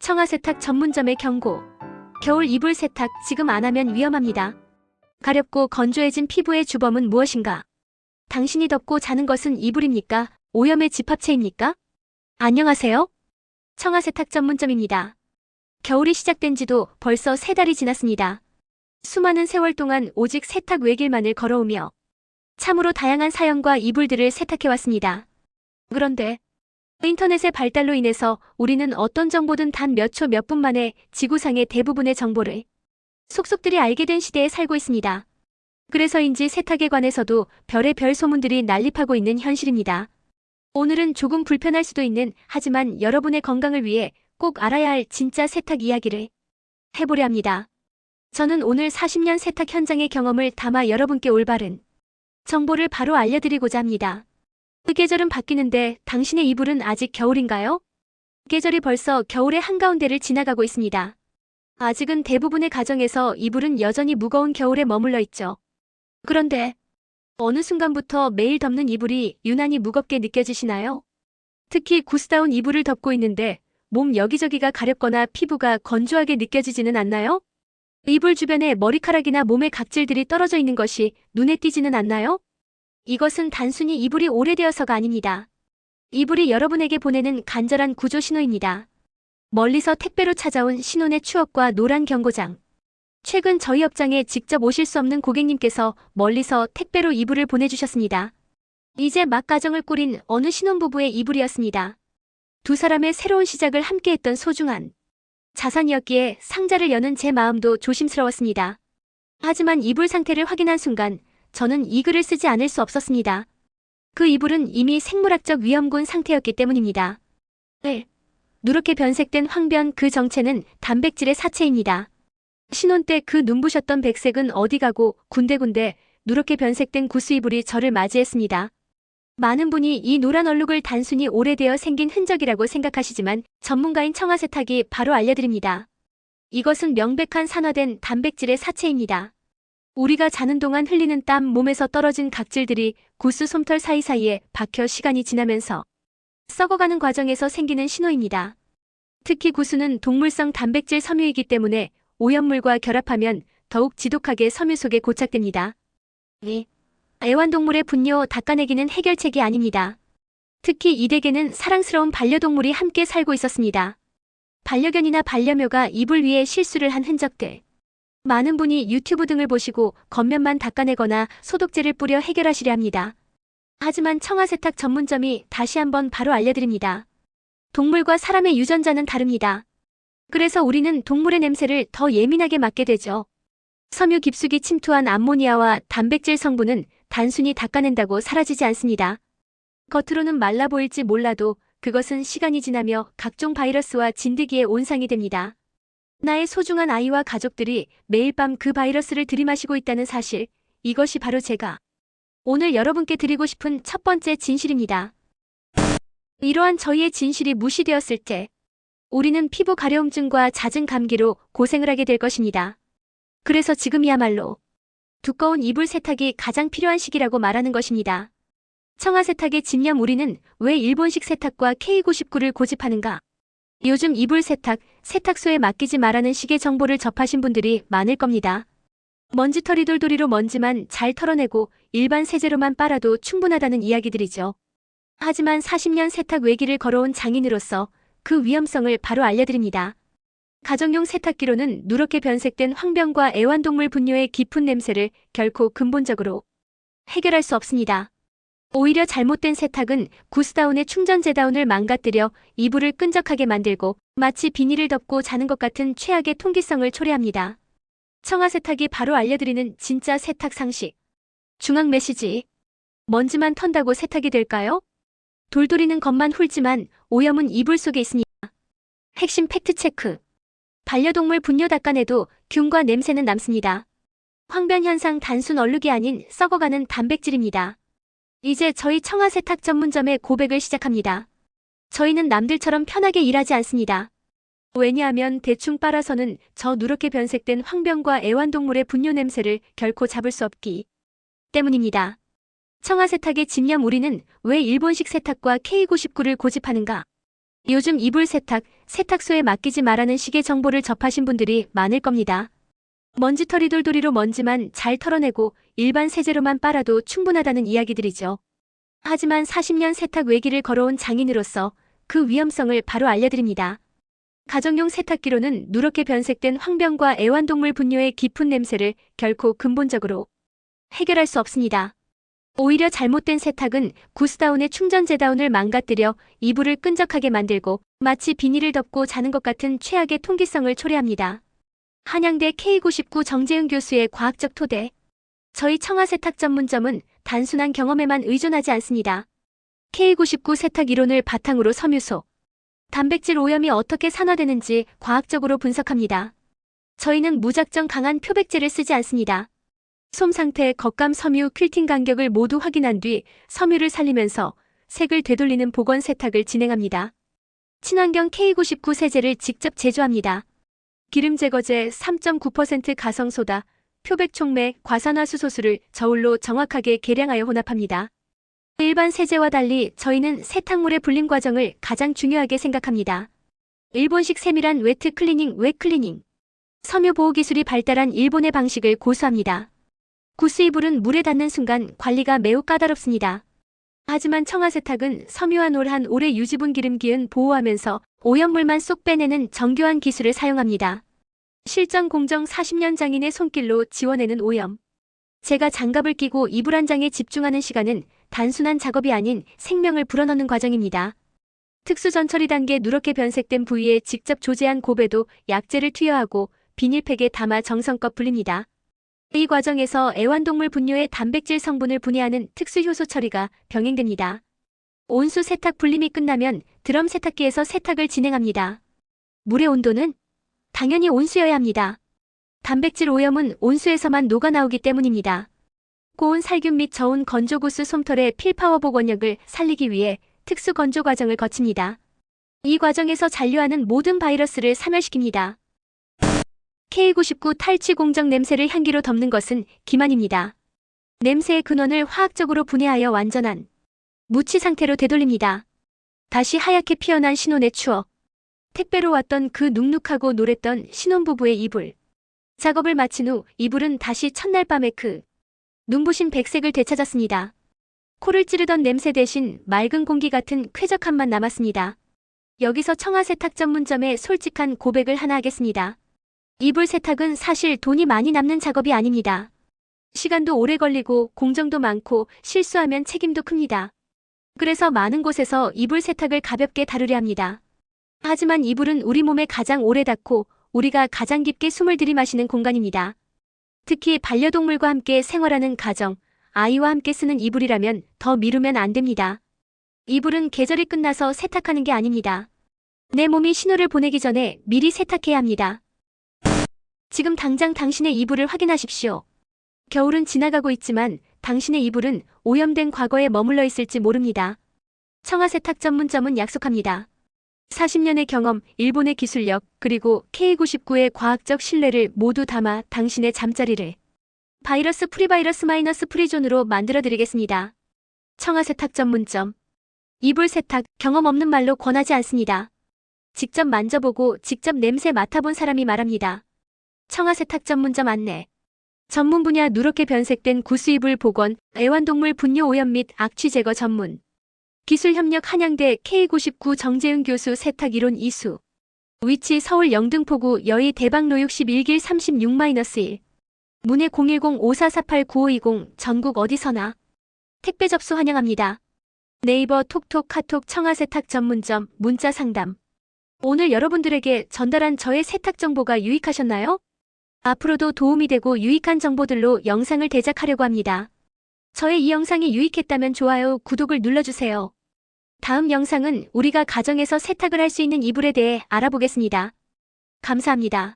청아 세탁 전문점의 경고. 겨울 이불 세탁 지금 안 하면 위험합니다. 가렵고 건조해진 피부의 주범은 무엇인가? 당신이 덮고 자는 것은 이불입니까? 오염의 집합체입니까? 안녕하세요. 청아 세탁 전문점입니다. 겨울이 시작된 지도 벌써 3달이 지났습니다. 수많은 세월 동안 오직 세탁 외길만을 걸어오며 참으로 다양한 사연과 이불들을 세탁해왔습니다. 그런데 인터넷의 발달로 인해서 우리는 어떤 정보든 단 몇 초 몇 분 만에 지구상의 대부분의 정보를 속속들이 알게 된 시대에 살고 있습니다. 그래서인지 세탁에 관해서도 별의 별 소문들이 난립하고 있는 현실입니다. 오늘은 조금 불편할 수도 있는, 하지만 여러분의 건강을 위해 꼭 알아야 할 진짜 세탁 이야기를 해보려 합니다. 저는 오늘 40년 세탁 현장의 경험을 담아 여러분께 올바른 정보를 바로 알려드리고자 합니다. 그 계절은 바뀌는데 당신의 이불은 아직 겨울인가요? 계절이 벌써 겨울의 한가운데를 지나가고 있습니다. 아직은 대부분의 가정에서 이불은 여전히 무거운 겨울에 머물러 있죠. 그런데 어느 순간부터 매일 덮는 이불이 유난히 무겁게 느껴지시나요? 특히 구스다운 이불을 덮고 있는데 몸 여기저기가 가렵거나 피부가 건조하게 느껴지지는 않나요? 이불 주변에 머리카락이나 몸의 각질들이 떨어져 있는 것이 눈에 띄지는 않나요? 이것은 단순히 이불이 오래되어서가 아닙니다. 이불이 여러분에게 보내는 간절한 구조 신호입니다. 멀리서 택배로 찾아온 신혼의 추억과 노란 경고장. 최근 저희 업장에 직접 오실 수 없는 고객님께서 멀리서 택배로 이불을 보내주셨습니다. 이제 막 가정을 꾸린 어느 신혼부부의 이불이었습니다. 두 사람의 새로운 시작을 함께했던 소중한 자산이었기에 상자를 여는 제 마음도 조심스러웠습니다. 하지만 이불 상태를 확인한 순간 저는 이 글을 쓰지 않을 수 없었습니다. 그 이불은 이미 생물학적 위험군 상태였기 때문입니다. 누렇게 변색된 황변, 그 정체는 단백질의 사체입니다. 신혼 때 그 눈부셨던 백색은 어디 가고 군데군데 누렇게 변색된 구스 이불이 저를 맞이했습니다. 많은 분이 이 노란 얼룩을 단순히 오래되어 생긴 흔적이라고 생각하시지만 전문가인 청아 세탁이 바로 알려드립니다. 이것은 명백한 산화된 단백질의 사체입니다. 우리가 자는 동안 흘리는 땀, 몸에서 떨어진 각질들이 구스 솜털 사이사이에 박혀 시간이 지나면서 썩어가는 과정에서 생기는 신호입니다. 특히 구스는 동물성 단백질 섬유이기 때문에 오염물과 결합하면 더욱 지독하게 섬유 속에 고착됩니다. 애완동물의 분뇨 닦아내기는 해결책이 아닙니다. 특히 이 댁에는 사랑스러운 반려동물이 함께 살고 있었습니다. 반려견이나 반려묘가 이불 위에 실수를 한 흔적들. 많은 분이 유튜브 등을 보시고 겉면만 닦아내거나 소독제를 뿌려 해결하시려 합니다. 하지만 청아 세탁 전문점이 다시 한번 바로 알려드립니다. 동물과 사람의 유전자는 다릅니다. 그래서 우리는 동물의 냄새를 더 예민하게 맡게 되죠. 섬유 깊숙이 침투한 암모니아와 단백질 성분은 단순히 닦아낸다고 사라지지 않습니다. 겉으로는 말라 보일지 몰라도 그것은 시간이 지나며 각종 바이러스와 진드기의 온상이 됩니다. 나의 소중한 아이와 가족들이 매일 밤 그 바이러스를 들이마시고 있다는 사실, 이것이 바로 제가 오늘 여러분께 드리고 싶은 첫 번째 진실입니다. 이러한 저희의 진실이 무시되었을 때 우리는 피부 가려움증과 잦은 감기로 고생을 하게 될 것입니다. 그래서 지금이야말로 두꺼운 이불 세탁이 가장 필요한 시기라고 말하는 것입니다. 청아 세탁의 집념. 우리는 왜 일본식 세탁과 K99를 고집하는가? 요즘 이불 세탁, 세탁소에 맡기지 말라는 식의 정보를 접하신 분들이 많을 겁니다. 먼지털이 돌돌이로 먼지만 잘 털어내고 일반 세제로만 빨아도 충분하다는 이야기들이죠. 하지만 40년 세탁 외길을 걸어온 장인으로서 그 위험성을 바로 알려드립니다. 가정용 세탁기로는 누렇게 변색된 황변과 애완동물 분뇨의 깊은 냄새를 결코 근본적으로 해결할 수 없습니다. 오히려 잘못된 세탁은 구스다운의 충전재다운을 망가뜨려 이불을 끈적하게 만들고 마치 비닐을 덮고 자는 것 같은 최악의 통기성을 초래합니다. 청아 세탁이 바로 알려드리는 진짜 세탁 상식. 중앙 메시지. 먼지만 턴다고 세탁이 될까요? 돌돌이는 것만 훑지만 오염은 이불 속에 있습니다. 핵심 팩트체크. 반려동물 분뇨 닦아내도 균과 냄새는 남습니다. 황변 현상 단순 얼룩이 아닌 썩어가는 단백질입니다. 이제 저희 청아 세탁 전문점의 고백을 시작합니다. 저희는 남들처럼 편하게 일하지 않습니다. 왜냐하면 대충 빨아서는 저 누렇게 변색된 황변과 애완동물의 분뇨 냄새를 결코 잡을 수 없기 때문입니다. 청아 세탁의 집념. 우리는 왜 일본식 세탁과 K99를 고집하는가? 요즘 이불 세탁, 세탁소에 맡기지 말라는 식의 정보를 접하신 분들이 많을 겁니다. 먼지털이 돌돌이로 먼지만 잘 털어내고 일반 세제로만 빨아도 충분하다는 이야기들이죠. 하지만 40년 세탁 외길을 걸어온 장인으로서 그 위험성을 바로 알려드립니다. 가정용 세탁기로는 누렇게 변색된 황병과 애완동물 분뇨의 깊은 냄새를 결코 근본적으로 해결할 수 없습니다. 오히려 잘못된 세탁은 구스다운의 충전재다운을 망가뜨려 이불을 끈적하게 만들고 마치 비닐을 덮고 자는 것 같은 최악의 통기성을 초래합니다. 한양대 K99 정재은 교수의 과학적 토대. 저희 청아세탁 전문점은 단순한 경험에만 의존하지 않습니다. K99 세탁 이론을 바탕으로 섬유소, 단백질 오염이 어떻게 산화되는지 과학적으로 분석합니다. 저희는 무작정 강한 표백제를 쓰지 않습니다. 솜 상태, 겉감, 섬유, 퀼팅 간격을 모두 확인한 뒤 섬유를 살리면서 색을 되돌리는 복원 세탁을 진행합니다. 친환경 K99 세제를 직접 제조합니다. 기름 제거제 3.9% 가성소다, 표백 촉매, 과산화수소수를 저울로 정확하게 계량하여 혼합합니다. 일반 세제와 달리 저희는 세탁물의 불림 과정을 가장 중요하게 생각합니다. 일본식 세밀한 웨트 클리닝, 웻 클리닝. 섬유 보호 기술이 발달한 일본의 방식을 고수합니다. 구스 이불은 물에 닿는 순간 관리가 매우 까다롭습니다. 하지만 청아세탁은 섬유와 노란 오래 유지분 기름기은 보호하면서 오염물만 쏙 빼내는 정교한 기술을 사용합니다. 실전 공정 40년 장인의 손길로 지워내는 오염. 제가 장갑을 끼고 이불 한 장에 집중하는 시간은 단순한 작업이 아닌 생명을 불어넣는 과정입니다. 특수 전처리 단계 누렇게 변색된 부위에 직접 조제한 고배도 약재를 투여하고 비닐팩에 담아 정성껏 불립니다. 이 과정에서 애완동물 분뇨의 단백질 성분을 분해하는 특수 효소 처리가 병행됩니다. 온수 세탁 불림이 끝나면 드럼 세탁기에서 세탁을 진행합니다. 물의 온도는 당연히 온수여야 합니다. 단백질 오염은 온수에서만 녹아나오기 때문입니다. 고온 살균 및 저온 건조구스 솜털의 필파워 복원력을 살리기 위해 특수 건조 과정을 거칩니다. 이 과정에서 잔류하는 모든 바이러스를 사멸시킵니다. K99 탈취 공정 냄새를 향기로 덮는 것은 기만입니다. 냄새의 근원을 화학적으로 분해하여 완전한 무치 상태로 되돌립니다. 다시 하얗게 피어난 신혼의 추억. 택배로 왔던 그 눅눅하고 노랬던 신혼부부의 이불. 작업을 마친 후 이불은 다시 첫날 밤의 그 눈부신 백색을 되찾았습니다. 코를 찌르던 냄새 대신 맑은 공기 같은 쾌적함만 남았습니다. 여기서 청아세탁 전문점의 솔직한 고백을 하나 하겠습니다. 이불 세탁은 사실 돈이 많이 남는 작업이 아닙니다. 시간도 오래 걸리고 공정도 많고 실수하면 책임도 큽니다. 그래서 많은 곳에서 이불 세탁을 가볍게 다루려 합니다. 하지만 이불은 우리 몸에 가장 오래 닿고 우리가 가장 깊게 숨을 들이마시는 공간입니다. 특히 반려동물과 함께 생활하는 가정, 아이와 함께 쓰는 이불이라면 더 미루면 안 됩니다. 이불은 계절이 끝나서 세탁하는 게 아닙니다. 내 몸이 신호를 보내기 전에 미리 세탁해야 합니다. 지금 당장 당신의 이불을 확인하십시오. 겨울은 지나가고 있지만 당신의 이불은 오염된 과거에 머물러 있을지 모릅니다. 청아세탁 전문점은 약속합니다. 40년의 경험, 일본의 기술력, 그리고 K99의 과학적 신뢰를 모두 담아 당신의 잠자리를 바이러스 프리 바이러스 마이너스 프리존으로 만들어드리겠습니다. 청아세탁 전문점. 이불 세탁, 경험 없는 말로 권하지 않습니다. 직접 만져보고 직접 냄새 맡아본 사람이 말합니다. 청아세탁 전문점 안내. 전문 분야 누렇게 변색된 구스이불 복원, 애완동물 분뇨 오염 및 악취 제거 전문. 기술 협력 한양대 K99 정재은 교수 세탁 이론 이수. 위치 서울 영등포구 여의 대방로 61길 36-1. 문의 010-5448-9520 전국 어디서나. 택배 접수 환영합니다. 네이버 톡톡 카톡 청아세탁 전문점 문자 상담. 오늘 여러분들에게 전달한 저의 세탁 정보가 유익하셨나요? 앞으로도 도움이 되고 유익한 정보들로 영상을 제작하려고 합니다. 저의 이 영상이 유익했다면 좋아요, 구독을 눌러주세요. 다음 영상은 우리가 가정에서 세탁을 할 수 있는 이불에 대해 알아보겠습니다. 감사합니다.